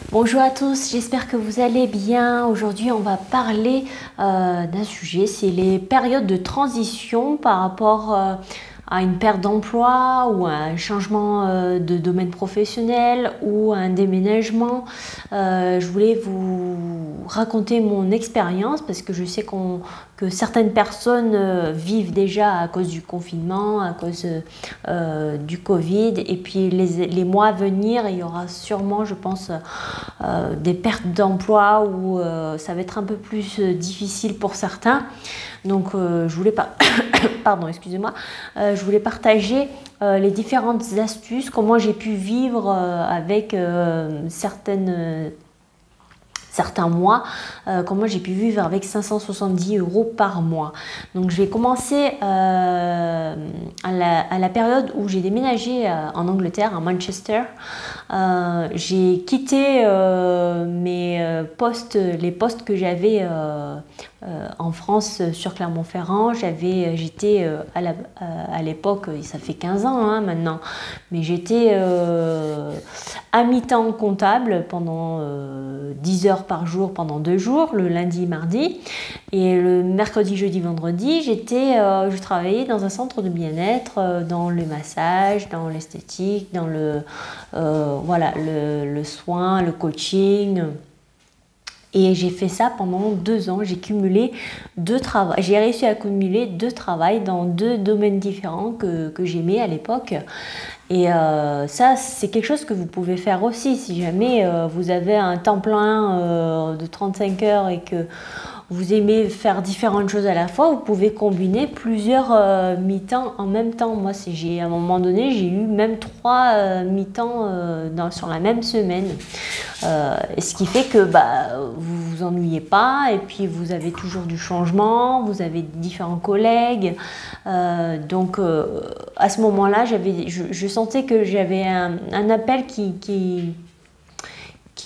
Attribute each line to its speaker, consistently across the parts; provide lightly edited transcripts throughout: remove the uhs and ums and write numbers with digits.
Speaker 1: Bonjour à tous, j'espère que vous allez bien. Aujourd'hui, on va parler d'un sujet, c'est les périodes de transition par rapport à une perte d'emploi ou à un changement de domaine professionnel ou à un déménagement. Je voulais vous raconter mon expérience parce que je sais que certaines personnes vivent déjà à cause du confinement, à cause du Covid, et puis les mois à venir, il y aura sûrement, je pense, des pertes d'emploi où ça va être un peu plus difficile pour certains. Donc je voulais pardon, excusez-moi, je voulais partager les différentes astuces, comment j'ai pu vivre avec certains mois, comment j'ai pu vivre avec 570 € par mois. Donc je vais commencer à la période où j'ai déménagé en Angleterre, à Manchester. J'ai quitté les postes que j'avais en France sur Clermont-Ferrand. J'étais à l'époque, ça fait 15 ans maintenant, mais j'étais à mi-temps comptable pendant 10 heures par jour pendant 2 jours, le lundi et mardi. Et le mercredi, jeudi, vendredi, je travaillais dans un centre de bien-être, dans le massage, dans l'esthétique, dans le soin, le coaching. Et j'ai fait ça pendant 2 ans. J'ai réussi à cumuler 2 travails dans 2 domaines différents que j'aimais à l'époque. Et ça, c'est quelque chose que vous pouvez faire aussi. Si jamais vous avez un temps plein de 35 heures et que vous aimez faire différentes choses à la fois, vous pouvez combiner plusieurs mi-temps en même temps. Moi, à un moment donné, j'ai eu même 3 mi-temps sur la même semaine. Ce qui fait que vous vous ennuyez pas, et puis vous avez toujours du changement, vous avez différents collègues. Donc à ce moment-là, je sentais que j'avais un appel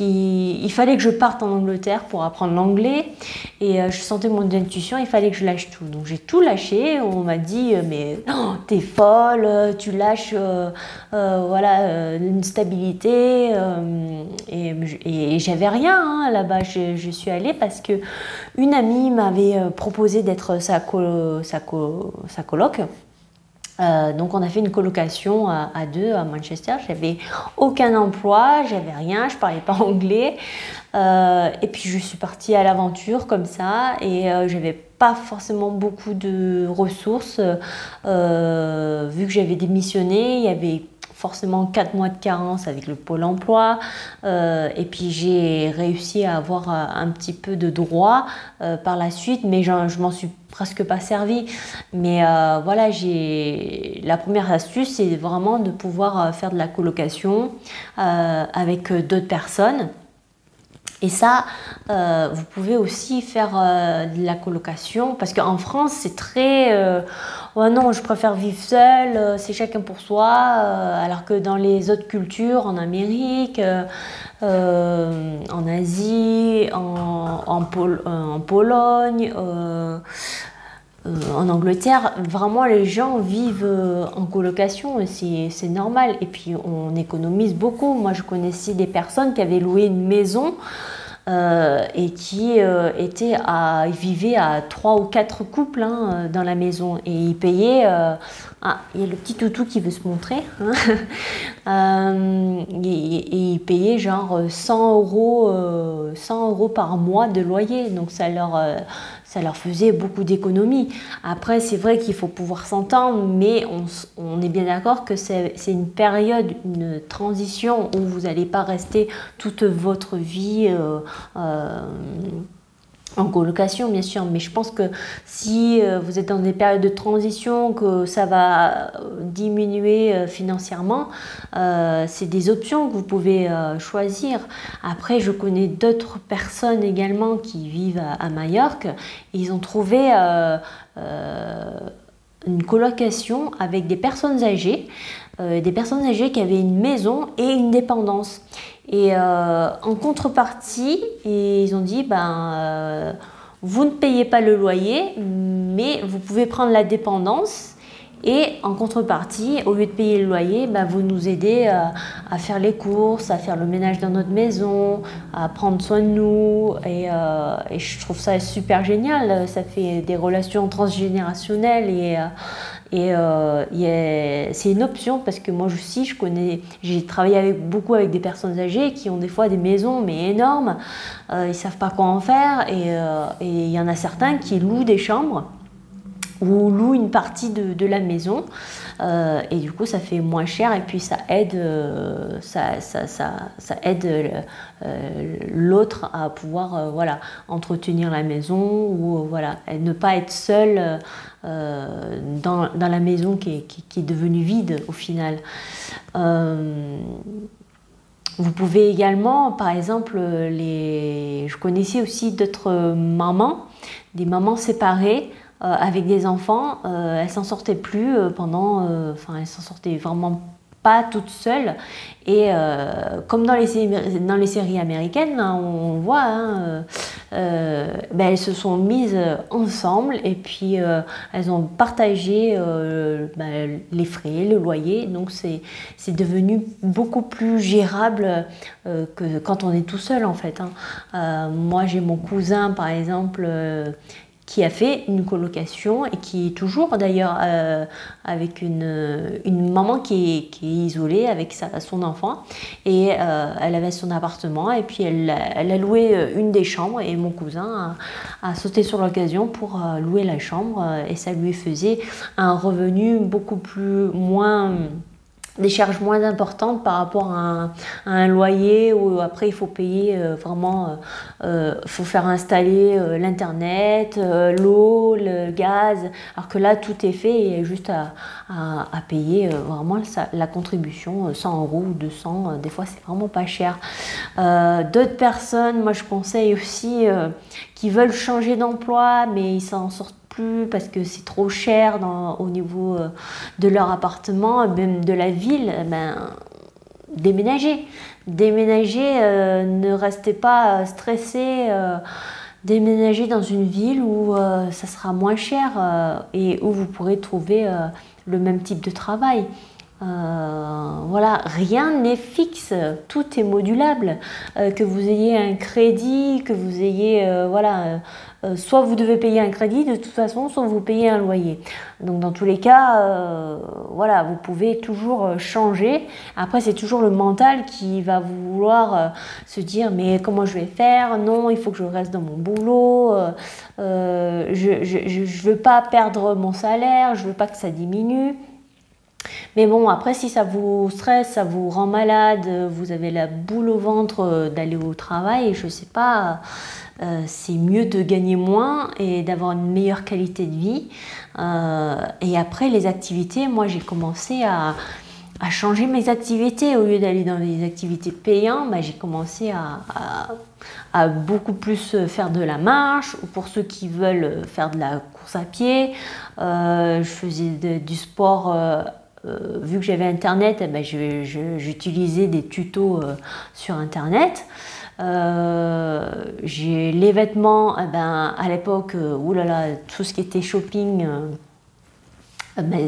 Speaker 1: il fallait que je parte en Angleterre pour apprendre l'anglais, et je sentais mon intuition, il fallait que je lâche tout. Donc j'ai tout lâché. On m'a dit mais t'es folle, tu lâches une stabilité, et j'avais rien là-bas. Je suis allée parce que une amie m'avait proposé d'être sa coloc. Donc on a fait une colocation à 2 à Manchester. J'avais aucun emploi, j'avais rien, je parlais pas anglais, et puis je suis partie à l'aventure comme ça, et j'avais pas forcément beaucoup de ressources vu que j'avais démissionné. Il y avait forcément 4 mois de carence avec le pôle emploi, et puis j'ai réussi à avoir un petit peu de droit par la suite, mais je m'en suis presque pas servi. Mais la première astuce, c'est vraiment de pouvoir faire de la colocation avec d'autres personnes. Et ça, vous pouvez aussi faire de la colocation, parce qu'en France, c'est très oh non, je préfère vivre seule, c'est chacun pour soi, alors que dans les autres cultures, en Amérique, en Asie, en Pologne, en Angleterre, vraiment les gens vivent en colocation, c'est normal, et puis on économise beaucoup. Moi, je connaissais des personnes qui avaient loué une maison et qui vivaient à 3 ou 4 couples dans la maison, et ils payaient il y a le petit toutou qui veut se montrer, et ils payaient genre 100 € par mois de loyer, donc ça leur faisait beaucoup d'économies. Après, c'est vrai qu'il faut pouvoir s'entendre, mais on est bien d'accord que c'est une période, une transition où vous n'allez pas rester toute votre vie en colocation, bien sûr. Mais je pense que si vous êtes dans des périodes de transition, que ça va diminuer financièrement, c'est des options que vous pouvez choisir. Après, je connais d'autres personnes également qui vivent à Majorque. Ils ont trouvé une colocation avec des personnes âgées qui avaient une maison et une dépendance. Et en contrepartie, ils ont dit vous ne payez pas le loyer, mais vous pouvez prendre la dépendance, Et en contrepartie, au lieu de payer le loyer, vous nous aidez à faire les courses, à faire le ménage dans notre maison, à prendre soin de nous. Et je trouve ça super génial. Ça fait des relations transgénérationnelles c'est une option parce que moi aussi, j'ai travaillé beaucoup avec des personnes âgées qui ont des fois des maisons mais énormes. Ils ne savent pas quoi en faire et il y en a certains qui louent des chambres ou louent une partie de la maison et du coup ça fait moins cher et puis ça aide, l'autre à pouvoir entretenir la maison ou et ne pas être seul dans la maison qui est devenue vide au final. Vous pouvez également, par exemple, je connaissais aussi d'autres mamans, des mamans séparées avec des enfants. Elles s'en sortaient plus elles s'en sortaient vraiment pas toutes seules. Et comme dans les séries américaines, hein, on voit, elles se sont mises ensemble et puis elles ont partagé les frais, le loyer. Donc c'est devenu beaucoup plus gérable que quand on est tout seul en fait. Moi j'ai mon cousin par exemple qui a fait une colocation et qui est toujours d'ailleurs avec une maman qui est isolée avec son enfant et elle avait son appartement et puis elle a loué une des chambres et mon cousin a sauté sur l'occasion pour louer la chambre et ça lui faisait un revenu des charges moins importantes par rapport à un loyer où après il faut payer faut faire installer l'internet, l'eau, le gaz, alors que là tout est fait et il y a juste à payer vraiment la contribution 100 € ou 200, des fois c'est vraiment pas cher. D'autres personnes, moi je conseille aussi qui veulent changer d'emploi mais ils s'en sortent plus parce que c'est trop cher au niveau de leur appartement, même de la ville, déménager. Ne restez pas stressé, déménager dans une ville où ça sera moins cher et où vous pourrez trouver le même type de travail. Rien n'est fixe, tout est modulable. Que vous ayez un crédit, que vous ayez soit vous devez payer un crédit de toute façon, soit vous payez un loyer. Donc dans tous les cas, vous pouvez toujours changer. Après c'est toujours le mental qui va vouloir se dire mais comment je vais faire? Non, il faut que je reste dans mon boulot. Je veux pas perdre mon salaire, je veux pas que ça diminue. Mais bon, après, si ça vous stresse, ça vous rend malade, vous avez la boule au ventre d'aller au travail, je sais pas, c'est mieux de gagner moins et d'avoir une meilleure qualité de vie. Et après, les activités, moi, j'ai commencé à changer mes activités. Au lieu d'aller dans les activités payantes, j'ai commencé à beaucoup plus faire de la marche, ou pour ceux qui veulent faire de la course à pied. Je faisais du sport. Vu que j'avais internet, j'utilisais des tutos sur internet. Les vêtements, à l'époque, tout ce qui était shopping,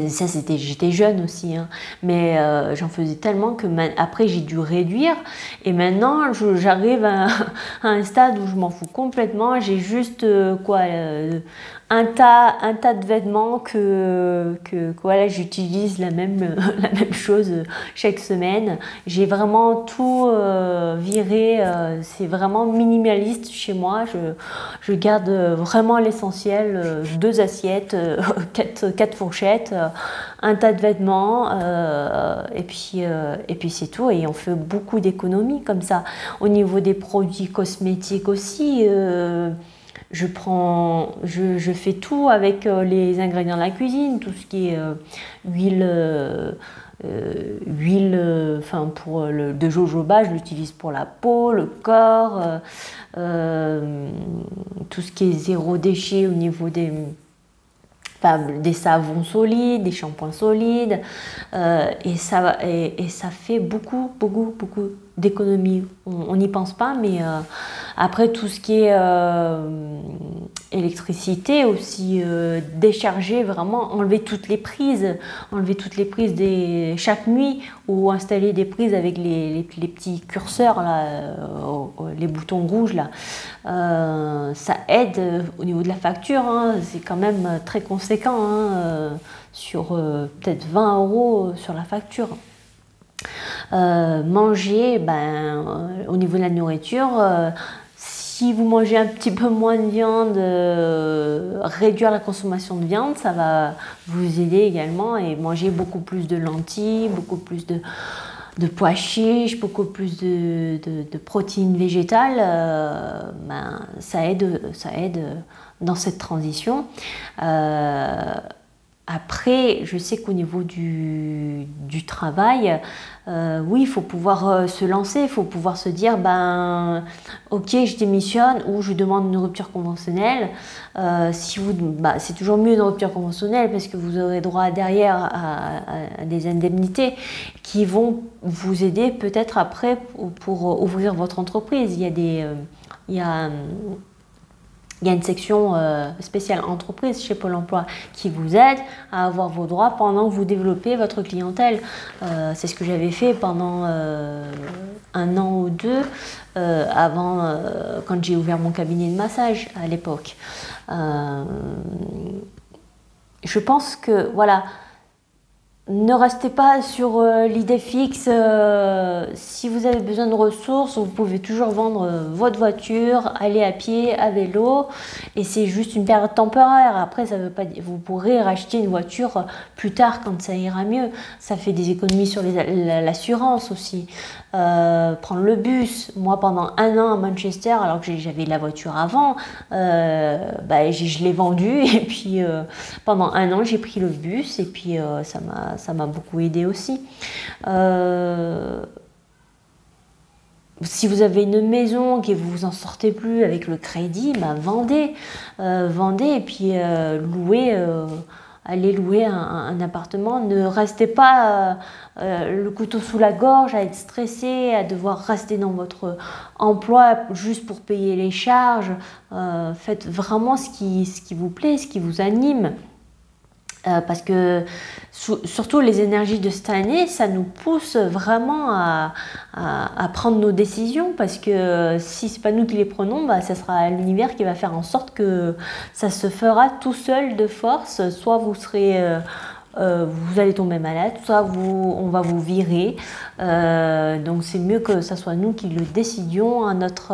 Speaker 1: ça j'étais jeune aussi, hein, mais j'en faisais tellement que après j'ai dû réduire et maintenant j'arrive à un stade où je m'en fous complètement. J'ai juste un tas de vêtements que j'utilise la même chose chaque semaine. J'ai vraiment tout viré, c'est vraiment minimaliste chez moi. Je garde vraiment l'essentiel, 2 assiettes, 4 fourchettes, un tas de vêtements et puis c'est tout, et on fait beaucoup d'économies comme ça. Au niveau des produits cosmétiques aussi, je fais tout avec les ingrédients de la cuisine, tout ce qui est huile, de jojoba, je l'utilise pour la peau, le corps, tout ce qui est zéro déchet au niveau des savons solides, des shampoings solides, et ça fait beaucoup d'économies. On n'y pense pas, mais après tout ce qui est électricité, aussi décharger vraiment, enlever toutes les prises chaque nuit, ou installer des prises avec les petits curseurs là, les boutons rouges là. Ça aide au niveau de la facture, hein, c'est quand même très conséquent, hein, sur peut-être 20 € sur la facture. Manger, au niveau de la nourriture, si vous mangez un petit peu moins de viande, réduire la consommation de viande, ça va vous aider également, et manger beaucoup plus de lentilles, beaucoup plus de pois chiches, beaucoup plus de protéines végétales, ça aide dans cette transition. Après, je sais qu'au niveau du travail, oui, il faut pouvoir se lancer, il faut pouvoir se dire, ok, je démissionne ou je demande une rupture conventionnelle. C'est toujours mieux une rupture conventionnelle, parce que vous aurez droit derrière à des indemnités qui vont vous aider peut-être après pour ouvrir votre entreprise. Il y a une section spéciale entreprise chez Pôle emploi qui vous aide à avoir vos droits pendant que vous développez votre clientèle. C'est ce que j'avais fait pendant 1 an ou 2 avant, quand j'ai ouvert mon cabinet de massage à l'époque. Je pense que, voilà, ne restez pas sur l'idée fixe. Si vous avez besoin de ressources, vous pouvez toujours vendre votre voiture, aller à pied, à vélo, et c'est juste une période temporaire. Après, ça veut pas dire, vous pourrez racheter une voiture plus tard quand ça ira mieux. Ça fait des économies sur l'assurance aussi. Prendre le bus. Moi, pendant 1 an à Manchester, alors que j'avais la voiture avant, je l'ai vendue, et puis pendant 1 an, j'ai pris le bus, et puis ça m'a beaucoup aidé aussi. Si vous avez une maison et que vous vous en sortez plus avec le crédit, vendez, et puis allez louer un appartement. Ne restez pas le couteau sous la gorge, à être stressé, à devoir rester dans votre emploi juste pour payer les charges. Faites vraiment ce qui vous plaît, ce qui vous anime. Parce que surtout les énergies de cette année, ça nous pousse vraiment à prendre nos décisions, parce que si c'est pas nous qui les prenons, ça sera l'univers qui va faire en sorte que ça se fera tout seul de force. Soit vous allez tomber malade, soit on va vous virer. Donc c'est mieux que ça soit nous qui le décidions à notre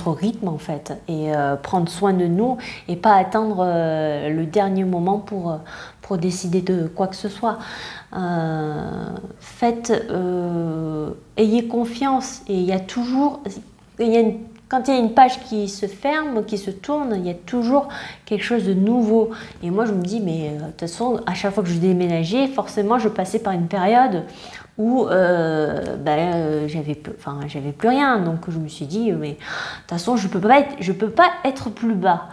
Speaker 1: rythme en fait, et prendre soin de nous, et pas attendre le dernier moment pour décider de quoi que ce soit. Ayez confiance, et il y a toujours, quand il y a une page qui se ferme, qui se tourne, il y a toujours quelque chose de nouveau. Et moi je me dis, mais de toute façon, à chaque fois que je déménageais, forcément je passais par une période où j'avais plus rien. Donc je me suis dit, mais de toute façon je peux pas être plus bas.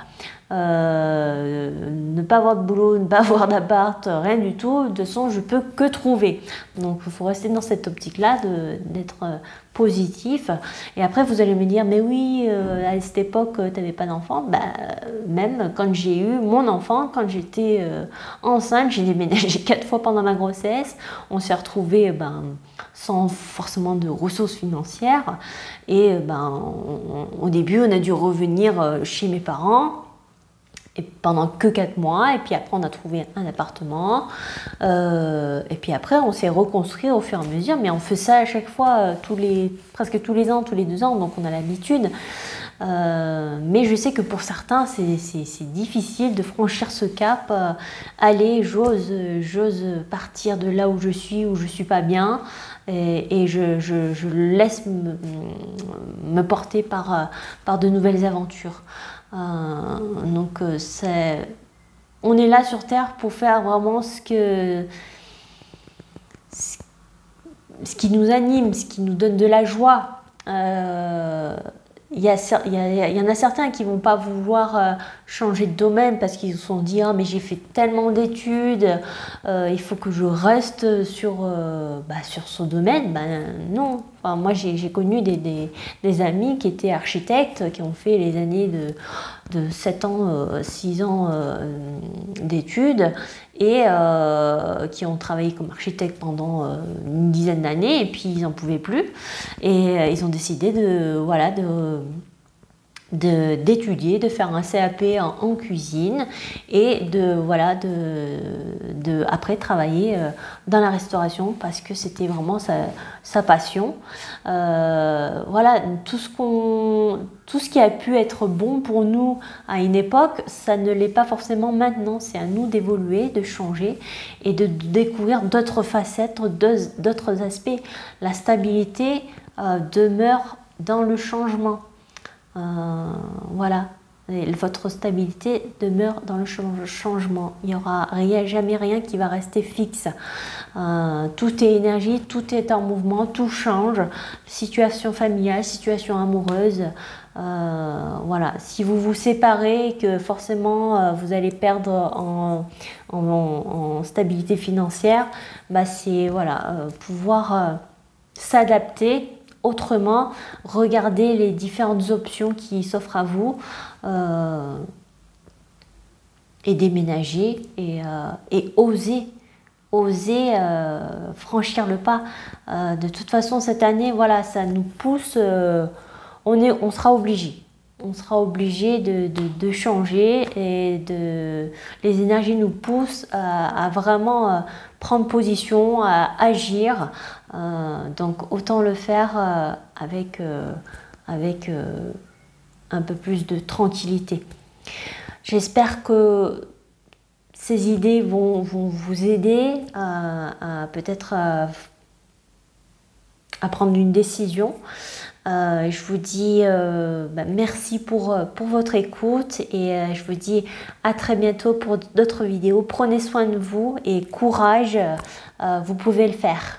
Speaker 1: Ne pas avoir de boulot, ne pas avoir d'appart, rien du tout. De toute façon, je peux que trouver. Donc il faut rester dans cette optique-là, d'être positif. Et après vous allez me dire, mais oui, à cette époque tu n'avais pas d'enfant. Même quand j'ai eu mon enfant, quand j'étais enceinte, j'ai déménagé 4 fois pendant ma grossesse. On s'est retrouvés sans forcément de ressources financières, et au début on a dû revenir chez mes parents, et pendant que 4 mois, et puis après on a trouvé un appartement, et puis après on s'est reconstruit au fur et à mesure, mais on fait ça à chaque fois, presque tous les ans, tous les 2 ans, donc on a l'habitude. Mais je sais que pour certains c'est difficile de franchir ce cap. Allez, j'ose partir de là où je suis pas bien, et je laisse me porter par de nouvelles aventures. Donc on est là sur Terre pour faire vraiment ce qui nous anime, ce qui nous donne de la joie. Il y en a certains qui ne vont pas vouloir changer de domaine, parce qu'ils se sont dit, mais j'ai fait tellement d'études, il faut que je reste sur ce domaine. Non, Enfin, moi, j'ai connu des amis qui étaient architectes, qui ont fait les années de 7 ans, 6 ans d'études et qui ont travaillé comme architecte pendant une dizaine d'années et puis ils n'en pouvaient plus. Et ils ont décidé d'étudier, de faire un CAP en cuisine et après travailler dans la restauration parce que c'était vraiment sa passion. Voilà, tout ce qui a pu être bon pour nous à une époque, ça ne l'est pas forcément maintenant. C'est à nous d'évoluer, de changer et de découvrir d'autres facettes, d'autres aspects. La stabilité demeure dans le changement. Voilà, et votre stabilité demeure dans le changement. Il n'y aura jamais rien qui va rester fixe. Tout est énergie, tout est en mouvement, tout change. Situation familiale, situation amoureuse. Voilà, si vous vous séparez, que forcément vous allez perdre en stabilité financière, bah c'est voilà, pouvoir s'adapter autrement, regardez les différentes options qui s'offrent à vous et déménager et oser franchir le pas. De toute façon, cette année, voilà, ça nous pousse, on sera obligé. On sera obligé de changer et les énergies nous poussent à vraiment prendre position, à agir. Donc autant le faire avec un peu plus de tranquillité. J'espère que ces idées vont vous aider à peut-être à prendre une décision. Je vous dis merci pour votre écoute et je vous dis à très bientôt pour d'autres vidéos. Prenez soin de vous et courage, vous pouvez le faire.